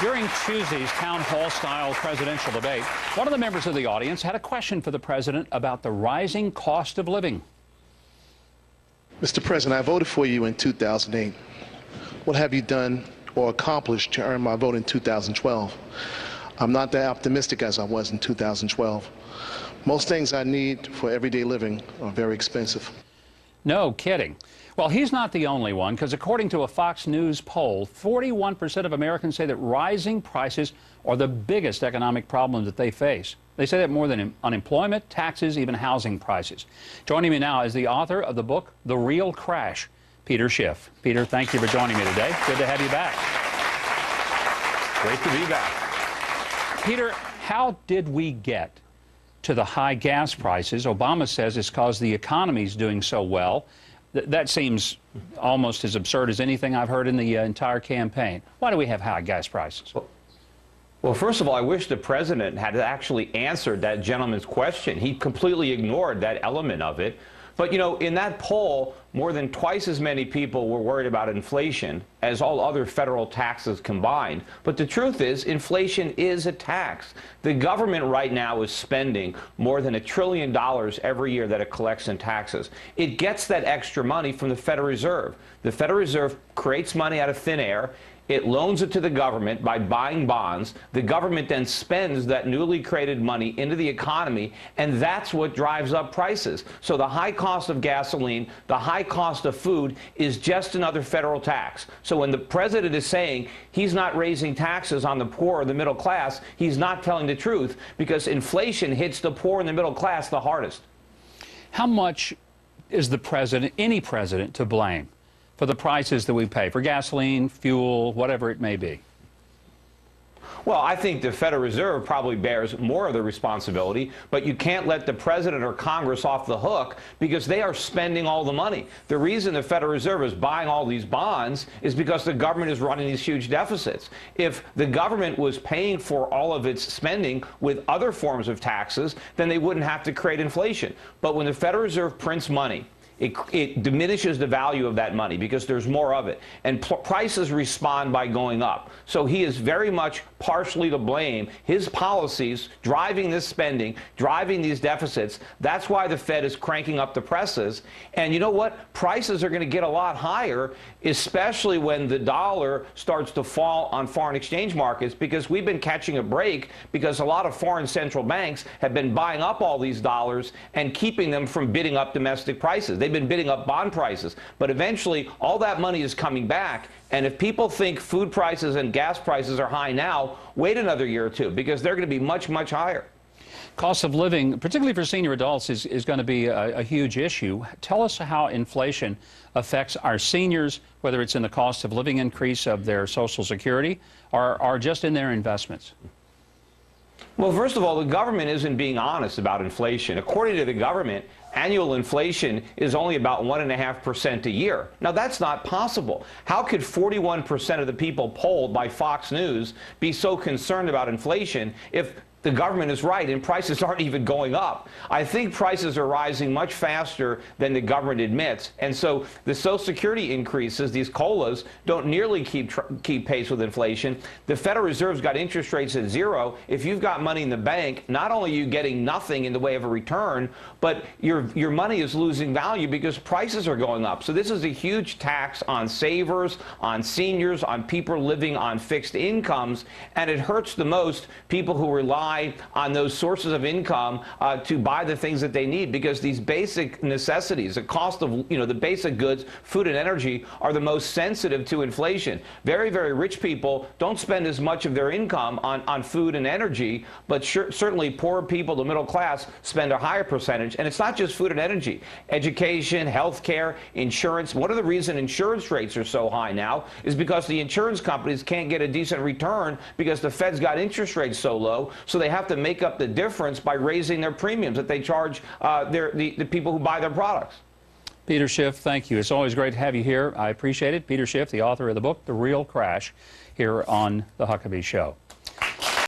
During Tuesday's town hall-style presidential debate, one of the members of the audience had a question for the president about the rising cost of living. Mr. President, I voted for you in 2008. What have you done or accomplished to earn my vote in 2012? I'm not that optimistic as I was in 2012. Most things I need for everyday living are very expensive. No kidding. Well, he's not the only one, because according to a Fox News poll, 41% of Americans say that rising prices are the biggest economic problem that they face. They say that more than unemployment, taxes, even housing prices. Joining me now is the author of the book, The Real Crash, Peter Schiff. Peter, thank you for joining me today. Good to have you back. Great to be back. Peter, how did we get to the high gas prices? Obama says it's because the economy's doing so well. That seems almost as absurd as anything I've heard in the entire campaign. Why do we have high gas prices? Well, first of all, I wish the president had actually answered that gentleman's question. He completely ignored that element of it. But, you know, in that poll, more than twice as many people were worried about inflation as all other federal taxes combined. But the truth is, inflation is a tax. The government right now is spending more than $1 trillion every year that it collects in taxes. It gets that extra money from the Federal Reserve. The Federal Reserve creates money out of thin air. It loans it to the government by buying bonds. The government then spends that newly created money into the economy, and that's what drives up prices. So the high cost of gasoline, the high cost of food is just another federal tax. So when the president is saying he's not raising taxes on the poor or the middle class, he's not telling the truth, because inflation hits the poor and the middle class the hardest. How much is the president, any president, to blame for the prices that we pay for gasoline, fuel, whatever it may be? Well, I think the Federal Reserve probably bears more of the responsibility, but you can't let the president or Congress off the hook, because they are spending all the money. The reason the Federal Reserve is buying all these bonds is because the government is running these huge deficits. If the government was paying for all of its spending with other forms of taxes, then they wouldn't have to create inflation. But when the Federal Reserve prints money, it diminishes the value of that money because there's more of it. And prices respond by going up. So he is very much partially to blame. His policies driving this spending, driving these deficits, that's why the Fed is cranking up the presses. And you know what? Prices are going to get a lot higher, especially when the dollar starts to fall on foreign exchange markets, because we've been catching a break because a lot of foreign central banks have been buying up all these dollars and keeping them from bidding up domestic prices. They've been bidding up bond prices, but eventually all that money is coming back. And if people think food prices and gas prices are high now, wait another year or two, because they're going to be much, much higher. Cost of living, particularly for senior adults, is going to be a huge issue. Tell us how inflation affects our seniors, whether it's in the cost of living increase of their Social Security or just in their investments. Well, first of all, the government isn't being honest about inflation. According to the government, annual inflation is only about 1.5% a year. Now, that's not possible. How could 41% of the people polled by Fox News be so concerned about inflation if the government is right and prices aren't even going up? I think prices are rising much faster than the government admits. And so the Social Security increases, these COLAs, don't nearly keep pace with inflation. The Federal Reserve's got interest rates at zero. If you've got money in the bank, not only are you getting nothing in the way of a return, but your money is losing value because prices are going up. So this is a huge tax on savers, on seniors, on people living on fixed incomes, and it hurts the most people who rely on those sources of income to buy the things that they need, because these basic necessities, the cost of the basic goods, food and energy, are the most sensitive to inflation. Very, very rich people don't spend as much of their income on food and energy, but certainly poor people, the middle class, spend a higher percentage. And it's not just food and energy. Education, health care, insurance. One of the reasons insurance rates are so high now is because the insurance companies can't get a decent return because the Fed's got interest rates so low. So they have to make up the difference by raising their premiums that they charge the people who buy their products. Peter Schiff, thank you. It's always great to have you here. I appreciate it. Peter Schiff, the author of the book, The Real Crash, here on The Huckabee Show.